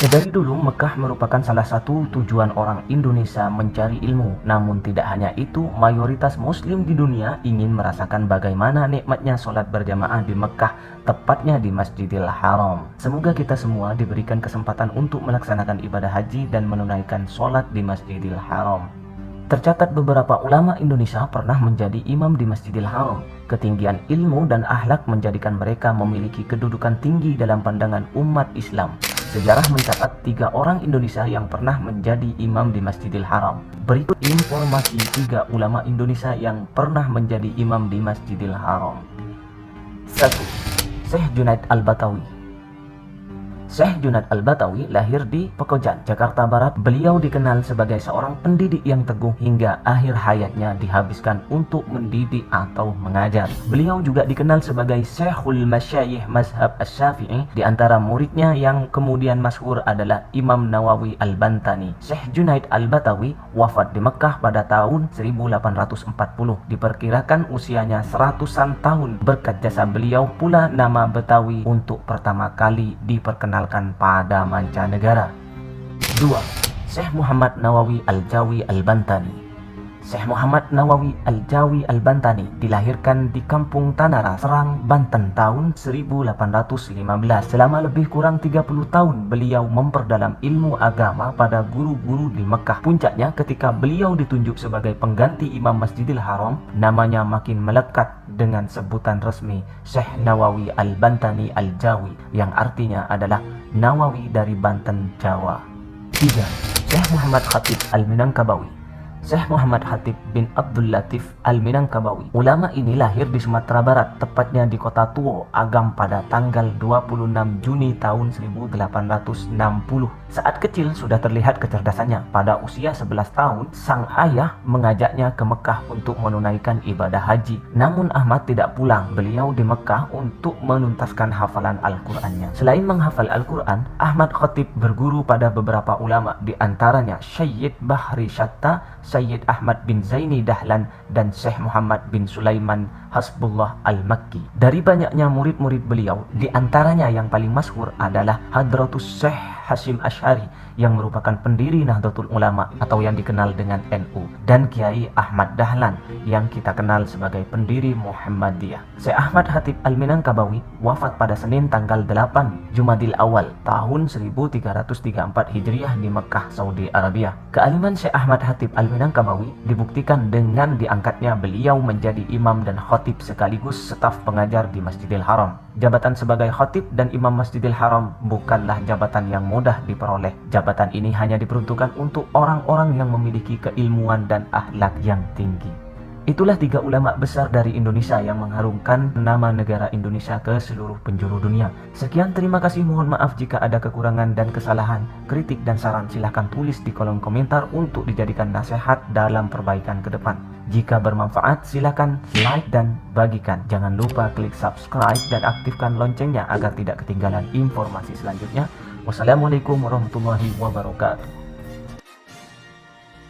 Dari dulu, Mekah merupakan salah satu tujuan orang Indonesia mencari ilmu. Namun tidak hanya itu, mayoritas muslim di dunia ingin merasakan bagaimana nikmatnya sholat berjamaah di Mekah, tepatnya di Masjidil Haram. Semoga kita semua diberikan kesempatan untuk melaksanakan ibadah haji dan menunaikan sholat di Masjidil Haram. Tercatat beberapa ulama Indonesia pernah menjadi imam di Masjidil Haram. Ketinggian ilmu dan akhlak menjadikan mereka memiliki kedudukan tinggi dalam pandangan umat Islam. Sejarah mencatat 3 orang Indonesia yang pernah menjadi imam di Masjidil Haram. Berikut informasi 3 ulama Indonesia yang pernah menjadi imam di Masjidil Haram. 1. Syekh Junaid Al-Batawi. Syekh Junaid Al-Batawi lahir di Pekojan, Jakarta Barat. Beliau dikenal sebagai seorang pendidik yang teguh hingga akhir hayatnya dihabiskan untuk mendidik atau mengajar. Beliau juga dikenal sebagai Syekhul Masyayikh Mazhab Asy-Syafi'i. Di antara muridnya yang kemudian masyhur adalah Imam Nawawi Al-Bantani. Syekh Junaid Al-Batawi wafat di Mekah pada tahun 1840. Diperkirakan usianya 100-an tahun. Berkat jasa beliau pula nama Betawi untuk pertama kali diperkenalkan pada mancanegara. 2. Syekh Muhammad Nawawi Al-Jawi Al-Bantani. Syekh Muhammad Nawawi Al-Jawi Al-Bantani dilahirkan di Kampung Tanara, Serang, Banten tahun 1815. Selama lebih kurang 30 tahun beliau memperdalam ilmu agama pada guru-guru di Mekah. Puncaknya ketika beliau ditunjuk sebagai pengganti Imam Masjidil Haram, namanya makin melekat dengan sebutan resmi Syekh Nawawi Al-Bantani Al-Jawi, yang artinya adalah Nawawi dari Banten, Jawa. 3. Syekh Muhammad Khatib Al-Minangkabawi. Syekh Muhammad Khatib bin Abdul Latif Al-Minangkabawi. Ulama ini lahir di Sumatera Barat, tepatnya di kota Tuo, Agam pada tanggal 26 Juni tahun 1860. Saat kecil sudah terlihat kecerdasannya. Pada usia 11 tahun, sang ayah mengajaknya ke Mekah untuk menunaikan ibadah haji. Namun Ahmad tidak pulang. Beliau di Mekah untuk menuntaskan hafalan Al-Qur'annya. Selain menghafal Al-Qur'an, Ahmad Khatib berguru pada beberapa ulama, di antaranya Syed Bahri Syatta, Syed Ahmad bin Zaini Dahlan, dan Syekh Muhammad bin Sulaiman Hasbullah Al-Makki. Dari banyaknya murid-murid beliau, di antaranya yang paling masyhur adalah Hadratus Syekh Hasyim Asy'ari yang merupakan pendiri Nahdlatul Ulama atau yang dikenal dengan NU, dan Kiai Ahmad Dahlan yang kita kenal sebagai pendiri Muhammadiyah. Syekh Ahmad Khatib Al-Minangkabawi wafat pada Senin tanggal 8 Jumadil Awal tahun 1334 Hijriah di Mekah, Saudi Arabia. Kealiman Syekh Ahmad Khatib Al-Minangkabawi dibuktikan dengan diangkatnya beliau menjadi imam dan khatib sekaligus staf pengajar di Masjidil Haram. Jabatan sebagai khatib dan imam Masjidil Haram bukanlah jabatan yang mudah diperoleh. Jabatan ini hanya diperuntukkan untuk orang-orang yang memiliki keilmuan dan akhlak yang tinggi. Itulah 3 ulama besar dari Indonesia yang mengharumkan nama negara Indonesia ke seluruh penjuru dunia. Sekian, terima kasih, mohon maaf jika ada kekurangan dan kesalahan. Kritik dan saran silahkan tulis di kolom komentar untuk dijadikan nasihat dalam perbaikan ke depan. Jika bermanfaat, silakan like dan bagikan. Jangan lupa klik subscribe dan aktifkan loncengnya agar tidak ketinggalan informasi selanjutnya. Wassalamualaikum warahmatullahi wabarakatuh.